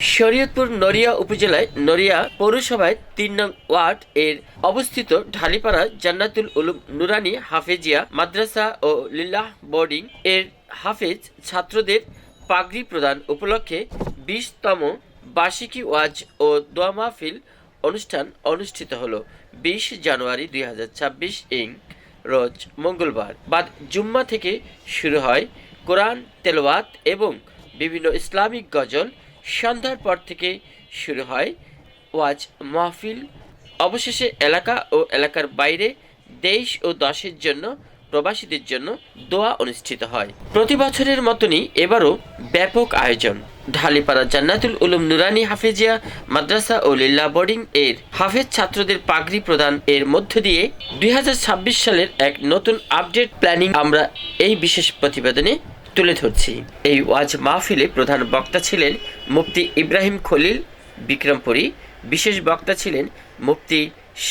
শরীয়তপুর নড়িয়া উপজেলায় নড়িয়া পৌরসভায় ৩ নং ওয়ার্ড এর অবস্থিত ঢালিপাড়া জান্নাতুল উলুম নুরানী হাফেজিয়া মাদ্রাসা ও লিল্লাহ বোর্ডিং এর হাফেজ ছাত্রদের পাগড়ি প্রদান উপলক্ষে ২০তম বার্ষিকী ওয়াজ ও দোয়া মাহফিল অনুষ্ঠান অনুষ্ঠিত হল ২০ জানুয়ারি ২০২৬ রোজ মঙ্গলবার বাদ জুম্মা থেকে শুরু হয় কোরআন তেলাওয়াত এবং বিভিন্ন ইসলামিক গজল। সন্ধ্যার পর থেকে শুরু হয় ওয়াজ মাহফিল। অবশেষে এলাকা ও এলাকার বাইরে দেশ ও দেশের জন্য প্রবাসীদের জন্য দোয়া অনুষ্ঠিত হয়। প্রতি বছরের মতনই এবারও ব্যাপক আয়োজন। ঢালিপাড়া জান্নাতুল উলুম নুরানী হাফেজিয়া মাদ্রাসা ও লিল্লাহ বোর্ডিং এর হাফেজ ছাত্রদের পাগড়ি প্রদান এর মধ্য দিয়ে ২০২৬ সালের এক নতুন আপডেট প্ল্যানিং আমরা এই বিশেষ প্রতিবেদনে তুলে ধরছি। এই ওয়াজ মাহফিলে প্রধান বক্তা ছিলেন মুফতি ইব্রাহিম খলিল বিক্রমপুরী। বিশেষ বক্তা ছিলেন মুফতি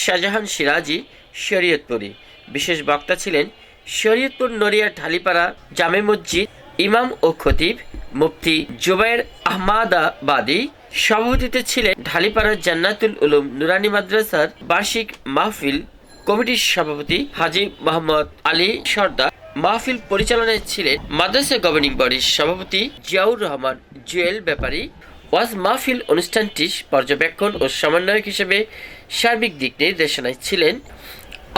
শাহজাহান সিরাজি শরীয়তপুরী। বিশেষ বক্তা ছিলেন শরীয়তপুর নড়িয়া ঢালিপাড়া জামে মসজিদ ইমাম ও খতিব মুফতি জুবায়ের আহমাদাবাদী। সভাপতিতে ছিলেন ঢালিপাড়া জান্নাতুল উলুম নুরানী মাদ্রাসার বার্ষিক মাহফিল কমিটির সভাপতি হাজী মোহাম্মদ আলী সর্দার। মাহফিল পরিচালনায় ছিলেন মাদ্রাসা গভর্নিং বডির সভাপতি জিয়াউর রহমান জুয়েল ব্যাপারী। ওয়াজ মাহফিল অনুষ্ঠানটি পর্যবেক্ষণ ও সমন্বয়ক হিসেবে সার্বিক দিক নির্দেশনায় ছিলেন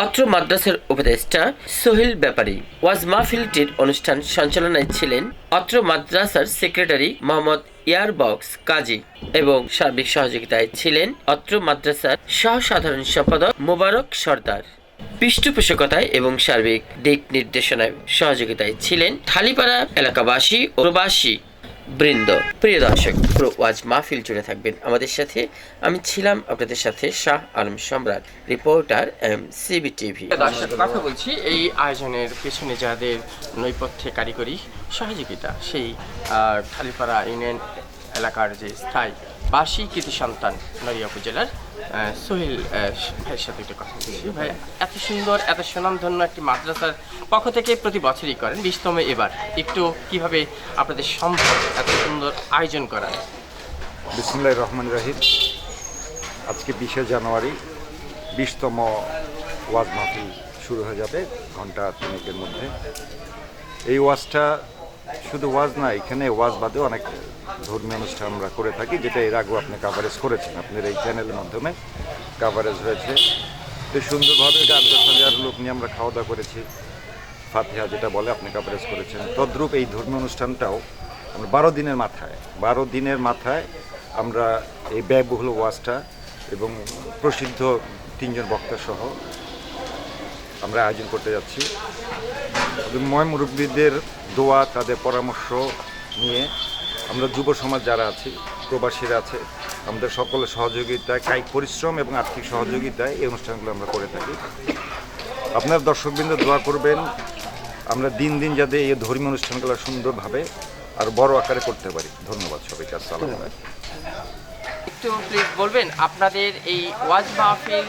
অত্র মাদ্রাসার উপদেষ্টা সোহেল ব্যাপারী। ওয়াজ মাহফিলটির অনুষ্ঠান সঞ্চালনায় ছিলেন অত্র মাদ্রাসার সেক্রেটারি মোহাম্মদ ইয়ারবক্স কাজী এবং সার্বিক সহযোগিতায় ছিলেন অত্র মাদ্রাসার সহ সাধারণ সম্পাদক মোবারক সর্দার। পৃষ্ঠপোষকতায় এবং সার্বিক দিক নির্দেশনায় সহযোগিতায় ছিলেন ঢালিপাড়া এলাকাবাসী ও প্রবাসী বৃন্দ। প্রিয় দর্শক, পুরো ওয়াজ মাহফিল জুড়ে থাকবেন আমাদের সাথে। আমি ছিলাম আপনাদের সাথে শাহ আলম সম্রাট, রিপোর্টার MCB টিভি। দর্শক, কথা বলছি এই আয়োজনের পেছনে যাদের নৈপথ্যে কারিগরি সহযোগিতা সেই ঢালিপাড়া ইউনিয়ন এলাকার যে স্থায়ী বার্ষিক কৃতি সন্তান নড়িয়া উপজেলার সোহেল ভাইয়ের সাথে একটা কথা বলছি। ভাই, এত সুন্দর এত সুনামধন্য একটি মাদ্রাসার পক্ষ থেকে প্রতি বছরই করেন, ২০তম এবার একটু কিভাবে আপনাদের সম্ভব এত সুন্দর আয়োজন করার? বিসমিল্লাহির রহমানির রহিম। আজকে ২০শে জানুয়ারি ২০তম ওয়াজ মাহফিল শুরু হয়ে যাবে ঘন্টা ৩ মধ্যে। এই ওয়াজটা শুধু ওয়াজ না, এখানে ওয়াজ বাদেও অনেক ধর্মীয় অনুষ্ঠান আমরা করে থাকি, যেটা এর আগেও আপনি কাভারেজ করেছেন, আপনার এই চ্যানেলের মাধ্যমে কাভারেজ হয়েছে। তো সুন্দরভাবে এটা ৫০,০০০ লোক নিয়ে আমরা খাওয়া দাওয়া করেছি, ফাতিহা যেটা বলে আপনি কাভারেজ করেছেন। তদ্রূপ এই ধর্মীয় অনুষ্ঠানটাও আমরা ১২ দিনের মাথায় আমরা এই ব্যয়বহুল ওয়াজটা এবং প্রসিদ্ধ ৩ জন বক্তা সহ আমরা আয়োজন করতে যাচ্ছি। এবং মুরব্বীদের দোয়া, তাদের পরামর্শ নিয়ে আমরা যুব সমাজ যারা আছি, প্রবাসীরা আছে, আমাদের সকলের সহযোগিতায়, কায়িক পরিশ্রম এবং আর্থিক সহযোগিতায় এই অনুষ্ঠানগুলো আমরা করে থাকি। আপনার দর্শকবৃন্দ দোয়া করবেন আমরা দিন দিন যাতে এই ধর্মীয় অনুষ্ঠানগুলো সুন্দরভাবে আর বড় আকারে করতে পারি। ধন্যবাদ সবাইকে। আসসালামু আলাইকুম। একটু প্লিজ বলবেন আপনাদের এই ওয়াজ মাহফিল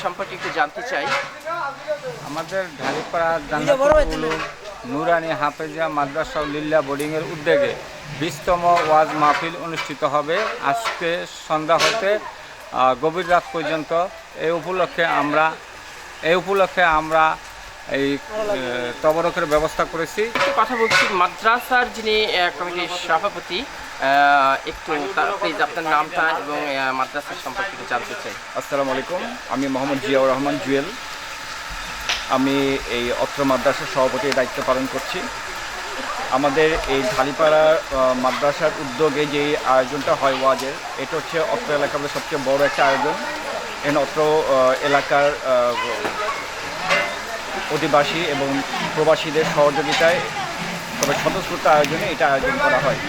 সম্পর্কে একটু জানতে চাই। আমাদের ঢালিপাড়া জান্নাতুল উলুম নুরানী হাফেজিয়া মাদ্রাসা ও লিল্লাহ বোর্ডিংয়ের উদ্যোগে ২০তম ওয়াজ মাহফিল অনুষ্ঠিত হবে আজকে সন্ধ্যা হতে গভীর রাত পর্যন্ত। এই উপলক্ষে আমরা এই তবরকের ব্যবস্থা করেছি। কথা বলছি মাদ্রাসার যিনি কমিটির সভাপতি, একটু প্লিজ আপনার নামটা এবং মাদ্রাসার সম্পর্কে একটু জানতে চাই। আসসালামু আলাইকুম, আমি মোহাম্মদ জিয়াউর রহমান জুয়েল। আমি এই অত্র মাদ্রাসার সভাপতির দায়িত্ব পালন করছি। আমাদের এই ঢালিপাড়া মাদ্রাসার উদ্যোগে যে আয়োজনটা হয় ওয়াজের, এটা হচ্ছে অত্র এলাকার সবচেয়ে বড় একটা আয়োজন। এখানে অত্র এলাকার অধিবাসী এবং প্রবাসীদের সহযোগিতায় তবে স্বতঃস্ফূর্ত আয়োজনে এটা আয়োজন করা হয়।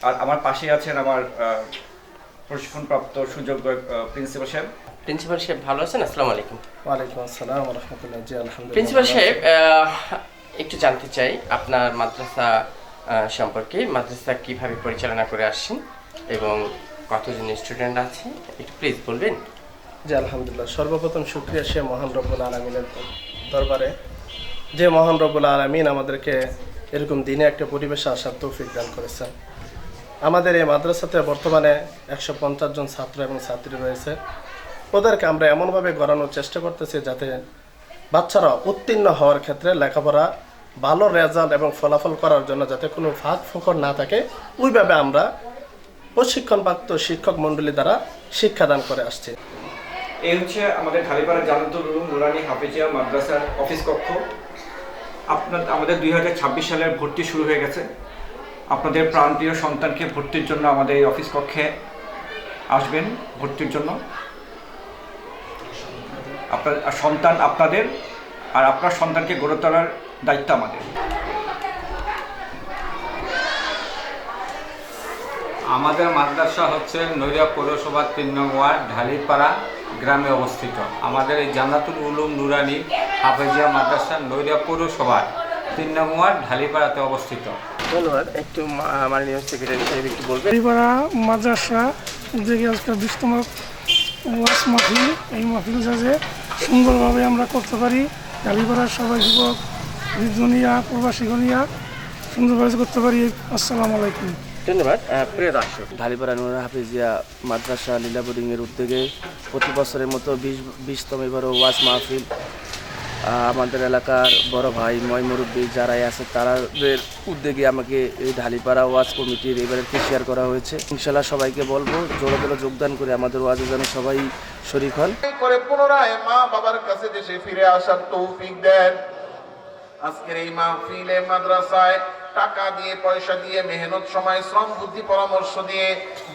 আর আমার পাশে আছেন আমার প্রশিক্ষণপ্রাপ্ত সুযোগ্য প্রিন্সিপাল সাহেব। ভালো আছেন? আসসালামু আলাইকুম। ওয়ালাইকুম আসসালাম ওয়া রাহমাতুল্লাহ। জি আলহামদুলিল্লাহ। প্রিন্সিপাল সাহেব, একটু জানতে চাই আপনার মাদ্রাসা সম্পর্কে। মাদ্রাসা কিভাবে পরিচালনা করে আসছেন এবং কতজন স্টুডেন্ট আছে একটু প্লিজ বলবেন। জি আলহামদুলিল্লাহ। সর্বপ্রথম শুকরিয়া সে মহান রব্বুল আলামিনের দরবারে, যে মহান রব্বুল আলামিন আমাদেরকে এরকম দিনে একটা পরিবেশে আসার তৌফিক দান করেছেন। আমাদের এই মাদ্রাসাতে বর্তমানে 150 জন ছাত্র এবং ছাত্রী রয়েছে। ওদেরকে আমরা এমনভাবে গড়ানোর চেষ্টা করতেছি যাতে বাচ্চারা উত্তীর্ণ হওয়ার ক্ষেত্রে লেখাপড়া ভালো রেজাল্ট এবং ফলাফল করার জন্য যাতে কোনো ফাঁক ফোকর না থাকে, ওইভাবে আমরা প্রশিক্ষণপ্রাপ্ত শিক্ষক মণ্ডলী দ্বারা শিক্ষাদান করে আসছি। এই হচ্ছে আমাদের ঢালিপাড়া জান্নাতুল উলুম নুরানি হাফেজিয়া মাদ্রাসার অফিস কক্ষ। আমাদের 2026 সালের ভর্তি শুরু হয়ে গেছে। আপনাদের প্রাণপ্রিয় সন্তানকে ভর্তির জন্য আমাদের এই অফিস কক্ষে আসবেন ভর্তির জন্য। আপনার সন্তান আপনাদের, আর আপনার সন্তানকে গড়ে তোলার দায়িত্ব আমাদের। আমাদের মাদ্রাসা হচ্ছে নড়িয়া পৌরসভা 3 নং ওয়ার্ড ঢালিপাড়া গ্রামে অবস্থিত। আমাদের এই জান্নাতুল উলুম নুরানি হাফেজিয়া মাদ্রাসা নড়িয়া পৌরসভার 3 নং ওয়ার্ড ঢালিপাড়াতে অবস্থিত। ধন্যবাদ। একটু মাননীয় সেক্রেটারি সাহেব একটু বলবেন। ঢালিপাড়া মাদ্রাসা উদ্যোগে আজকে 20তম ওয়াজ মাহফিল, এই মাহফিল যাতে সুন্দরভাবে আমরা করতে পারি, ঢালিপাড়ার সবাই যুবক দুনিয়া প্রবাসী গনিয়া সুন্দরভাবে করতে পারি। আসসালামু আলাইকুম। ধন্যবাদ। প্রিয় দর্শক, ঢালিপাড়া নুরা হাফিজিয়া মাদ্রাসা লীলা বোর্ডিংয়ের উদ্যোগে প্রতি বছরের মতো 20তম এবারও ওয়াজ মাহফিল আমাদের এলাকার বড় ভাই মুরব্বী যারাই আছে তাদের উদ্যোগে আমাকে এই ঢালিপাড়া ওয়াজ কমিটির এবারের শেয়ার করা হয়েছে। ইনশাল্লাহ সবাইকে বলবো জোরে জোরে যোগদান করে আমাদের ওয়াজে যেন সবাই শরীক হন। করে পুনরায় মা বাবার কাছে দেশে ফিরে আসার তৌফিক দেন। আজকের এই মাহফিলে মাদ্রাসায় টাকা দিয়ে, পয়সা দিয়ে, মেহনত, সময়, শ্রম, বুদ্ধি, পরামর্শ দিয়ে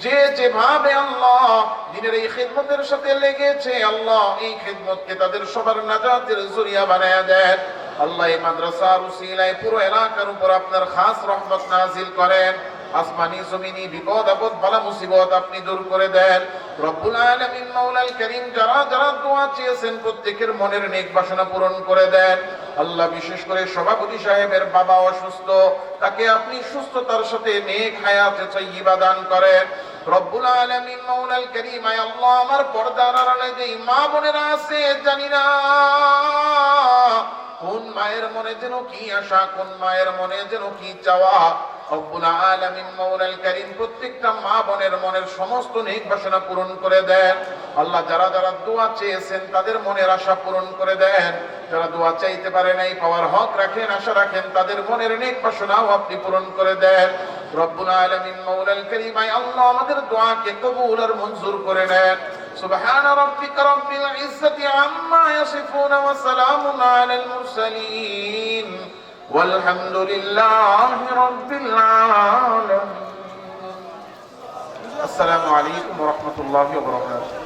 যে যেভাবে আল্লাহ দিনের এই খিদমতের সাথে লেগেছে, আল্লাহ এই খিদমতকে তাদের সবার নাজাতের জরিয়া বানায়া দেন। আল্লাহ এই মাদ্রাসার উসিলায় পুরো এলাকার উপর আপনার খাস রহমত নাজিল করেন। আসমানি জমিনি বিপদ আপদ বালা মুসিবত আপনি দূর করে দেন। রব্বুল আলামিন মাওলাল করিম যারা যারা দোয়া চেয়েছেন প্রত্যেকের মনের নেক বাসনা পূরণ করে দেন। আল্লাহ বিশেষ করে সভাপতি সাহেবের বাবা অসুস্থ, তাকে আপনি সুস্থতার সাথে নেক হায়াতে তাইয়্যিবা দান করেন। রব্বুল আলামিন মাওলাল করিম আয় আল্লাহ আমার পর্দার আড়ালে যে মা বোনেরা আছে জানি না কোন মায়ের মনে যেন কি আশা, কোন মায়ের মনে যেন কি চাওয়া। রব্বুল আলামিন মাওলাল করিম প্রত্যেকটা মা বোনের মনের সমস্ত নেক বাসনা পূরণ করে দেন। আল্লাহ যারা যারা দোয়া চেয়েছেন তাদের মনের আশা পূরণ করে দেন। যারা দোয়া চাইতে পারে নাই, পাওয়ার হক রাখেন, আশা রাখেন, তাদের মনের নেক বাসনাও আপনি পূরণ করে দেন। রব্বুল আলামিন মাওলাল করিম আয় আল্লাহ আমাদের দোয়াকে কবুল আর মঞ্জুর করে নেন। سبحان ربك رب العزة عما يصفون وسلام على المرسلين والحمد لله رب العالمين. السلام عليكم ورحمة الله وبركاته.